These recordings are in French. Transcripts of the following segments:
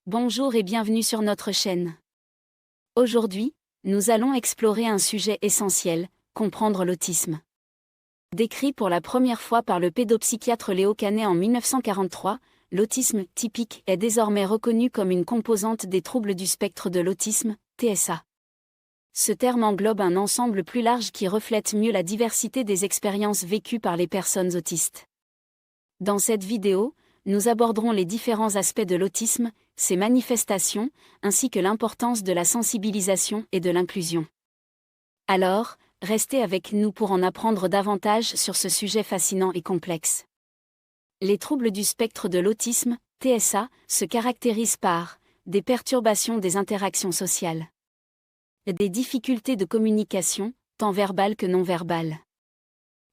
Bonjour et bienvenue sur notre chaîne. Aujourd'hui, nous allons explorer un sujet essentiel, comprendre l'autisme. Décrit pour la première fois par le pédopsychiatre Léo Canet en 1943, l'autisme typique est désormais reconnu comme une composante des troubles du spectre de l'autisme, TSA. Ce terme englobe un ensemble plus large qui reflète mieux la diversité des expériences vécues par les personnes autistes. Dans cette vidéo, nous aborderons les différents aspects de l'autisme, ses manifestations, ainsi que l'importance de la sensibilisation et de l'inclusion. Alors, restez avec nous pour en apprendre davantage sur ce sujet fascinant et complexe. Les troubles du spectre de l'autisme, TSA, se caractérisent par des perturbations des interactions sociales, des difficultés de communication, tant verbales que non verbales,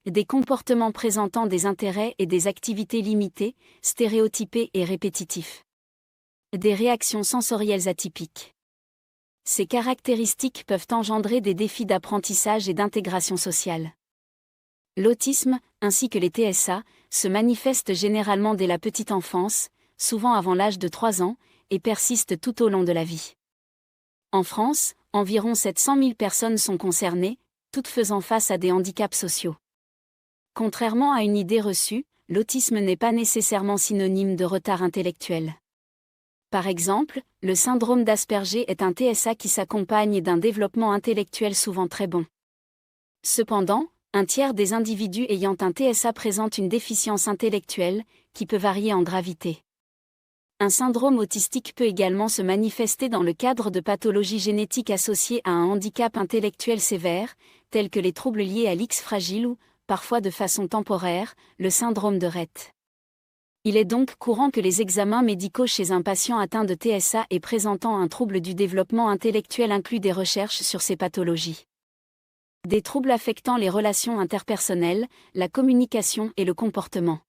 des comportements présentant des intérêts et des activités limitées, stéréotypés et répétitifs, des réactions sensorielles atypiques. Ces caractéristiques peuvent engendrer des défis d'apprentissage et d'intégration sociale. L'autisme, ainsi que les TSA, se manifestent généralement dès la petite enfance, souvent avant l'âge de 3 ans, et persistent tout au long de la vie. En France, environ 700 000 personnes sont concernées, toutes faisant face à des handicaps sociaux. Contrairement à une idée reçue, l'autisme n'est pas nécessairement synonyme de retard intellectuel. Par exemple, le syndrome d'Asperger est un TSA qui s'accompagne d'un développement intellectuel souvent très bon. Cependant, un tiers des individus ayant un TSA présentent une déficience intellectuelle, qui peut varier en gravité. Un syndrome autistique peut également se manifester dans le cadre de pathologies génétiques associées à un handicap intellectuel sévère, tels que les troubles liés à l'X fragile ou, parfois de façon temporaire, le syndrome de Rett. Il est donc courant que les examens médicaux chez un patient atteint de TSA et présentant un trouble du développement intellectuel incluent des recherches sur ces pathologies. Des troubles affectant les relations interpersonnelles, la communication et le comportement.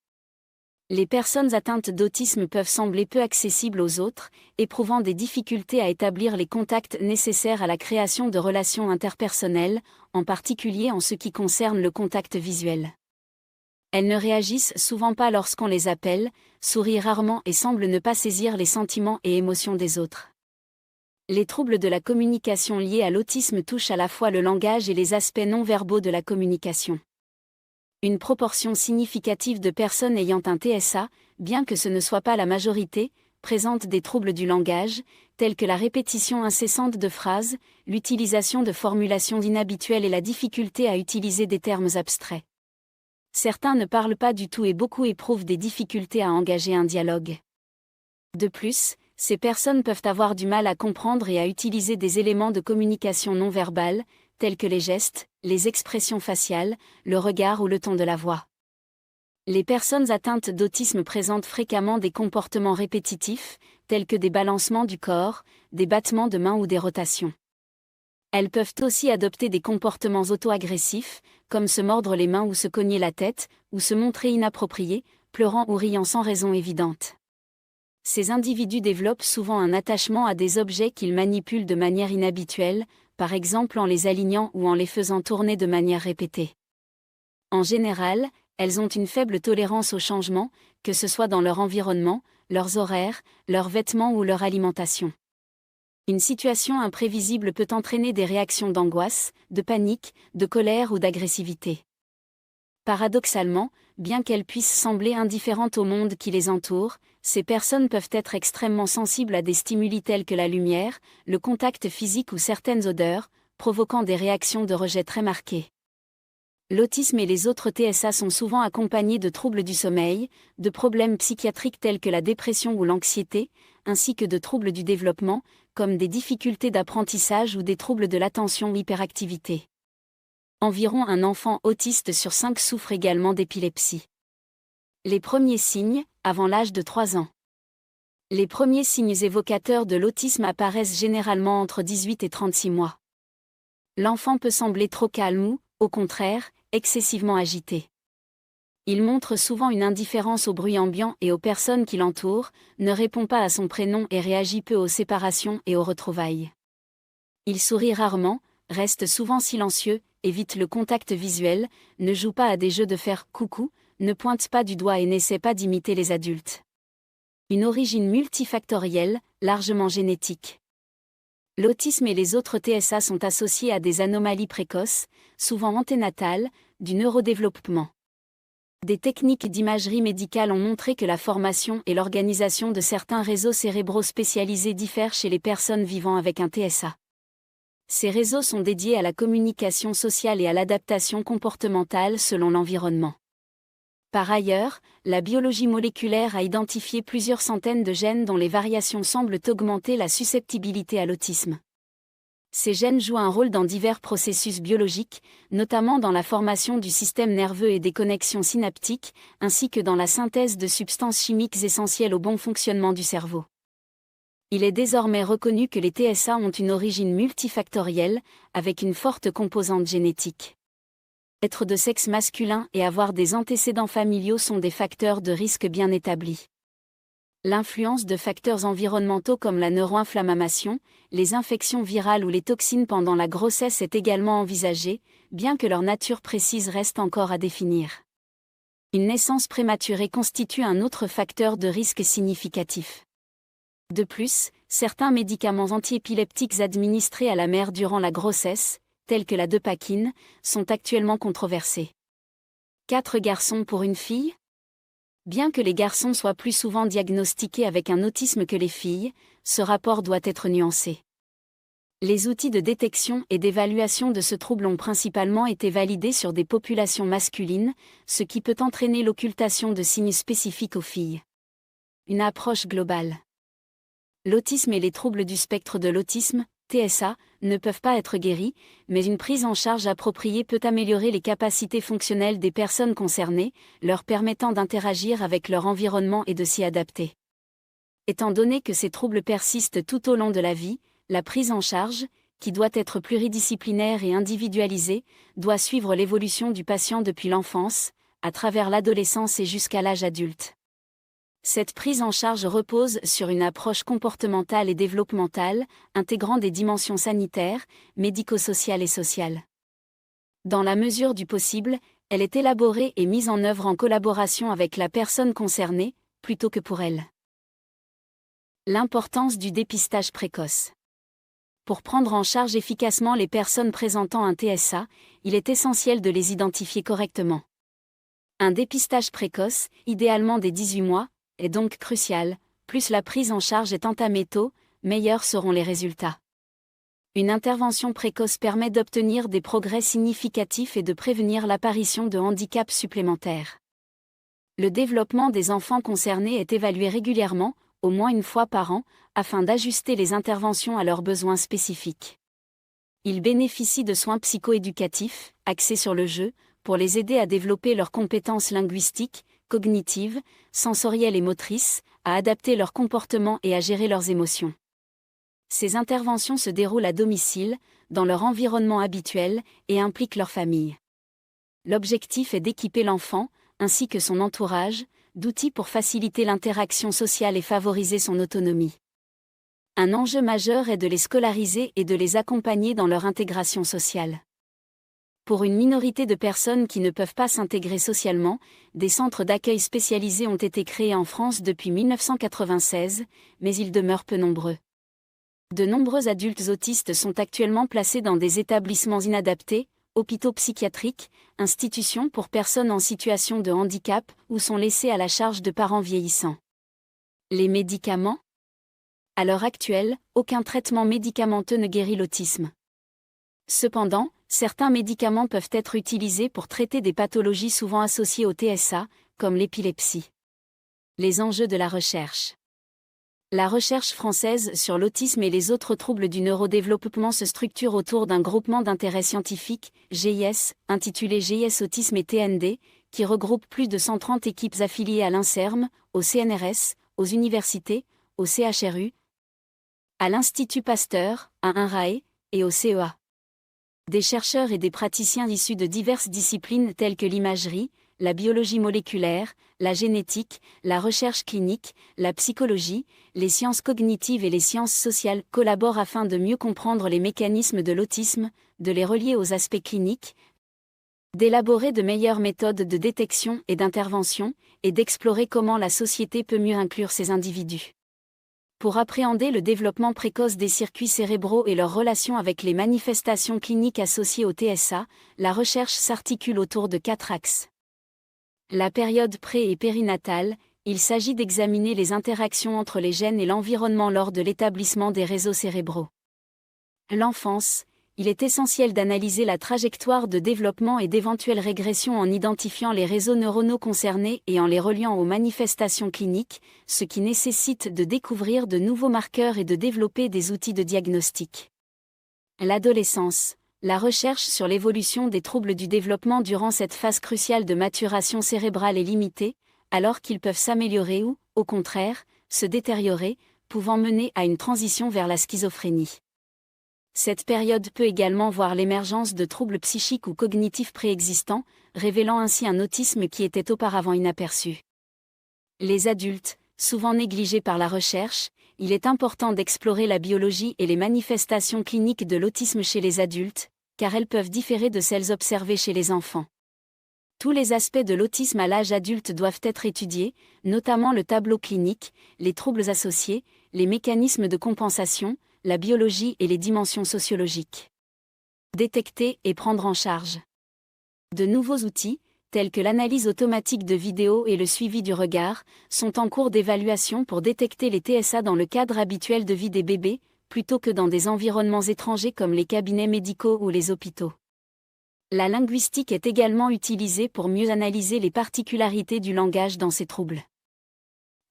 Les personnes atteintes d'autisme peuvent sembler peu accessibles aux autres, éprouvant des difficultés à établir les contacts nécessaires à la création de relations interpersonnelles, en particulier en ce qui concerne le contact visuel. Elles ne réagissent souvent pas lorsqu'on les appelle, sourient rarement et semblent ne pas saisir les sentiments et émotions des autres. Les troubles de la communication liés à l'autisme touchent à la fois le langage et les aspects non-verbaux de la communication. Une proportion significative de personnes ayant un TSA, bien que ce ne soit pas la majorité, présentent des troubles du langage, tels que la répétition incessante de phrases, l'utilisation de formulations inhabituelles et la difficulté à utiliser des termes abstraits. Certains ne parlent pas du tout et beaucoup éprouvent des difficultés à engager un dialogue. De plus, ces personnes peuvent avoir du mal à comprendre et à utiliser des éléments de communication non verbale, tels que les gestes, les expressions faciales, le regard ou le ton de la voix. Les personnes atteintes d'autisme présentent fréquemment des comportements répétitifs, tels que des balancements du corps, des battements de mains ou des rotations. Elles peuvent aussi adopter des comportements auto-agressifs, comme se mordre les mains ou se cogner la tête, ou se montrer inappropriées, pleurant ou riant sans raison évidente. Ces individus développent souvent un attachement à des objets qu'ils manipulent de manière inhabituelle, par exemple en les alignant ou en les faisant tourner de manière répétée. En général, elles ont une faible tolérance au changement, que ce soit dans leur environnement, leurs horaires, leurs vêtements ou leur alimentation. Une situation imprévisible peut entraîner des réactions d'angoisse, de panique, de colère ou d'agressivité. Paradoxalement, bien qu'elles puissent sembler indifférentes au monde qui les entoure, ces personnes peuvent être extrêmement sensibles à des stimuli tels que la lumière, le contact physique ou certaines odeurs, provoquant des réactions de rejet très marquées. L'autisme et les autres TSA sont souvent accompagnés de troubles du sommeil, de problèmes psychiatriques tels que la dépression ou l'anxiété, ainsi que de troubles du développement, comme des difficultés d'apprentissage ou des troubles de l'attention ou hyperactivité. Environ un enfant autiste sur 5 souffre également d'épilepsie. Les premiers signes, avant l'âge de 3 ans. Les premiers signes évocateurs de l'autisme apparaissent généralement entre 18 et 36 mois. L'enfant peut sembler trop calme ou, au contraire, excessivement agité. Il montre souvent une indifférence au bruit ambiant et aux personnes qui l'entourent, ne répond pas à son prénom et réagit peu aux séparations et aux retrouvailles. Il sourit rarement, reste souvent silencieux, évite le contact visuel, ne joue pas à des jeux de faire « coucou », ne pointe pas du doigt et n'essaie pas d'imiter les adultes. Une origine multifactorielle, largement génétique. L'autisme et les autres TSA sont associés à des anomalies précoces, souvent anténatales, du neurodéveloppement. Des techniques d'imagerie médicale ont montré que la formation et l'organisation de certains réseaux cérébraux spécialisés diffèrent chez les personnes vivant avec un TSA. Ces réseaux sont dédiés à la communication sociale et à l'adaptation comportementale selon l'environnement. Par ailleurs, la biologie moléculaire a identifié plusieurs centaines de gènes dont les variations semblent augmenter la susceptibilité à l'autisme. Ces gènes jouent un rôle dans divers processus biologiques, notamment dans la formation du système nerveux et des connexions synaptiques, ainsi que dans la synthèse de substances chimiques essentielles au bon fonctionnement du cerveau. Il est désormais reconnu que les TSA ont une origine multifactorielle, avec une forte composante génétique. Être de sexe masculin et avoir des antécédents familiaux sont des facteurs de risque bien établis. L'influence de facteurs environnementaux comme la neuroinflammation, les infections virales ou les toxines pendant la grossesse est également envisagée, bien que leur nature précise reste encore à définir. Une naissance prématurée constitue un autre facteur de risque significatif. De plus, certains médicaments antiépileptiques administrés à la mère durant la grossesse, tels que la dopakine, sont actuellement controversés. 4 garçons pour une fille ? Bien que les garçons soient plus souvent diagnostiqués avec un autisme que les filles, ce rapport doit être nuancé. Les outils de détection et d'évaluation de ce trouble ont principalement été validés sur des populations masculines, ce qui peut entraîner l'occultation de signes spécifiques aux filles. Une approche globale. L'autisme et les troubles du spectre de l'autisme, TSA, ne peuvent pas être guéris, mais une prise en charge appropriée peut améliorer les capacités fonctionnelles des personnes concernées, leur permettant d'interagir avec leur environnement et de s'y adapter. Étant donné que ces troubles persistent tout au long de la vie, la prise en charge, qui doit être pluridisciplinaire et individualisée, doit suivre l'évolution du patient depuis l'enfance, à travers l'adolescence et jusqu'à l'âge adulte. Cette prise en charge repose sur une approche comportementale et développementale, intégrant des dimensions sanitaires, médico-sociales et sociales. Dans la mesure du possible, elle est élaborée et mise en œuvre en collaboration avec la personne concernée, plutôt que pour elle. L'importance du dépistage précoce. Pour prendre en charge efficacement les personnes présentant un TSA, il est essentiel de les identifier correctement. Un dépistage précoce, idéalement dès 18 mois, est donc crucial, plus la prise en charge est entamée tôt, meilleurs seront les résultats. Une intervention précoce permet d'obtenir des progrès significatifs et de prévenir l'apparition de handicaps supplémentaires. Le développement des enfants concernés est évalué régulièrement, au moins une fois par an, afin d'ajuster les interventions à leurs besoins spécifiques. Ils bénéficient de soins psychoéducatifs, axés sur le jeu, pour les aider à développer leurs compétences linguistiques, cognitives, sensorielles et motrices, à adapter leur comportement et à gérer leurs émotions. Ces interventions se déroulent à domicile, dans leur environnement habituel, et impliquent leur famille. L'objectif est d'équiper l'enfant, ainsi que son entourage, d'outils pour faciliter l'interaction sociale et favoriser son autonomie. Un enjeu majeur est de les scolariser et de les accompagner dans leur intégration sociale. Pour une minorité de personnes qui ne peuvent pas s'intégrer socialement, des centres d'accueil spécialisés ont été créés en France depuis 1996, mais ils demeurent peu nombreux. De nombreux adultes autistes sont actuellement placés dans des établissements inadaptés, hôpitaux psychiatriques, institutions pour personnes en situation de handicap ou sont laissés à la charge de parents vieillissants. Les médicaments ? À l'heure actuelle, aucun traitement médicamenteux ne guérit l'autisme. Cependant, certains médicaments peuvent être utilisés pour traiter des pathologies souvent associées au TSA, comme l'épilepsie. Les enjeux de la recherche. La recherche française sur l'autisme et les autres troubles du neurodéveloppement se structure autour d'un groupement d'intérêt scientifique, GIS, intitulé GIS Autisme et TND, qui regroupe plus de 130 équipes affiliées à l'INSERM, au CNRS, aux universités, au CHRU, à l'Institut Pasteur, à INRAE, et au CEA. Des chercheurs et des praticiens issus de diverses disciplines telles que l'imagerie, la biologie moléculaire, la génétique, la recherche clinique, la psychologie, les sciences cognitives et les sciences sociales collaborent afin de mieux comprendre les mécanismes de l'autisme, de les relier aux aspects cliniques, d'élaborer de meilleures méthodes de détection et d'intervention, et d'explorer comment la société peut mieux inclure ces individus. Pour appréhender le développement précoce des circuits cérébraux et leur relation avec les manifestations cliniques associées au TSA, la recherche s'articule autour de 4 axes. La période pré- et périnatale, il s'agit d'examiner les interactions entre les gènes et l'environnement lors de l'établissement des réseaux cérébraux. L'enfance, il est essentiel d'analyser la trajectoire de développement et d'éventuelles régressions en identifiant les réseaux neuronaux concernés et en les reliant aux manifestations cliniques, ce qui nécessite de découvrir de nouveaux marqueurs et de développer des outils de diagnostic. L'adolescence, la recherche sur l'évolution des troubles du développement durant cette phase cruciale de maturation cérébrale est limitée, alors qu'ils peuvent s'améliorer ou, au contraire, se détériorer, pouvant mener à une transition vers la schizophrénie. Cette période peut également voir l'émergence de troubles psychiques ou cognitifs préexistants, révélant ainsi un autisme qui était auparavant inaperçu. Les adultes, souvent négligés par la recherche, il est important d'explorer la biologie et les manifestations cliniques de l'autisme chez les adultes, car elles peuvent différer de celles observées chez les enfants. Tous les aspects de l'autisme à l'âge adulte doivent être étudiés, notamment le tableau clinique, les troubles associés, les mécanismes de compensation, la biologie et les dimensions sociologiques. Détecter et prendre en charge. De nouveaux outils, tels que l'analyse automatique de vidéos et le suivi du regard, sont en cours d'évaluation pour détecter les TSA dans le cadre habituel de vie des bébés, plutôt que dans des environnements étrangers comme les cabinets médicaux ou les hôpitaux. La linguistique est également utilisée pour mieux analyser les particularités du langage dans ces troubles.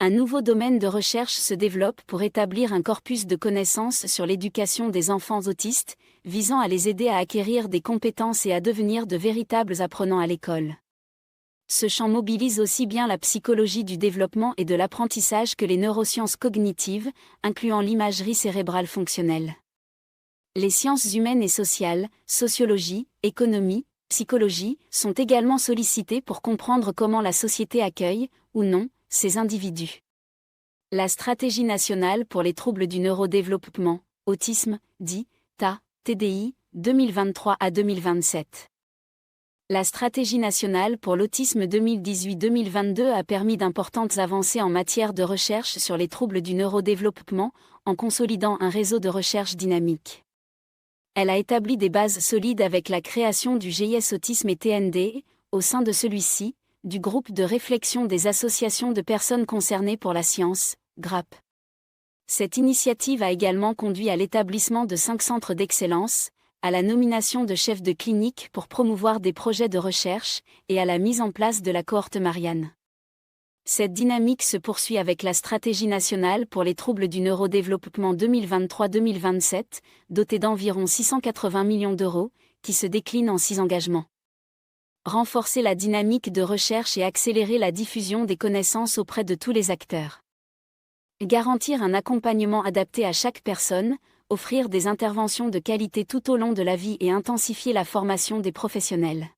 Un nouveau domaine de recherche se développe pour établir un corpus de connaissances sur l'éducation des enfants autistes, visant à les aider à acquérir des compétences et à devenir de véritables apprenants à l'école. Ce champ mobilise aussi bien la psychologie du développement et de l'apprentissage que les neurosciences cognitives, incluant l'imagerie cérébrale fonctionnelle. Les sciences humaines et sociales, sociologie, économie, psychologie, sont également sollicitées pour comprendre comment la société accueille, ou non, ces individus. La Stratégie nationale pour les troubles du neurodéveloppement, autisme, dit TDI, 2023 à 2027. La Stratégie nationale pour l'autisme 2018-2022 a permis d'importantes avancées en matière de recherche sur les troubles du neurodéveloppement, en consolidant un réseau de recherche dynamique. Elle a établi des bases solides avec la création du GIS Autisme et TND, au sein de celui-ci, du groupe de réflexion des associations de personnes concernées pour la science, GRAP. Cette initiative a également conduit à l'établissement de 5 centres d'excellence, à la nomination de chefs de clinique pour promouvoir des projets de recherche, et à la mise en place de la cohorte Marianne. Cette dynamique se poursuit avec la Stratégie nationale pour les troubles du neurodéveloppement 2023-2027, dotée d'environ 680 millions d'euros, qui se décline en 6 engagements. Renforcer la dynamique de recherche et accélérer la diffusion des connaissances auprès de tous les acteurs. Garantir un accompagnement adapté à chaque personne, offrir des interventions de qualité tout au long de la vie et intensifier la formation des professionnels.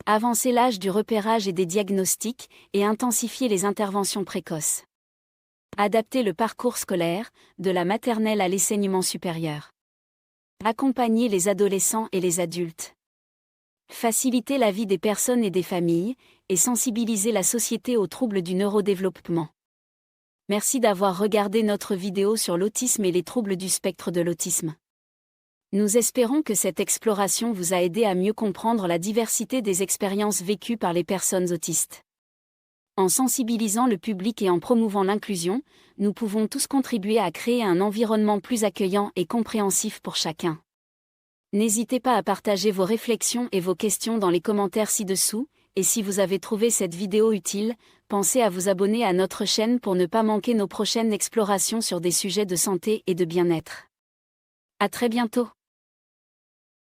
Avancer l'âge du repérage et des diagnostics, et intensifier les interventions précoces. Adapter le parcours scolaire, de la maternelle à l'enseignement supérieur. Accompagner les adolescents et les adultes. Faciliter la vie des personnes et des familles, et sensibiliser la société aux troubles du neurodéveloppement. Merci d'avoir regardé notre vidéo sur l'autisme et les troubles du spectre de l'autisme. Nous espérons que cette exploration vous a aidé à mieux comprendre la diversité des expériences vécues par les personnes autistes. En sensibilisant le public et en promouvant l'inclusion, nous pouvons tous contribuer à créer un environnement plus accueillant et compréhensif pour chacun. N'hésitez pas à partager vos réflexions et vos questions dans les commentaires ci-dessous, et si vous avez trouvé cette vidéo utile, pensez à vous abonner à notre chaîne pour ne pas manquer nos prochaines explorations sur des sujets de santé et de bien-être. À très bientôt!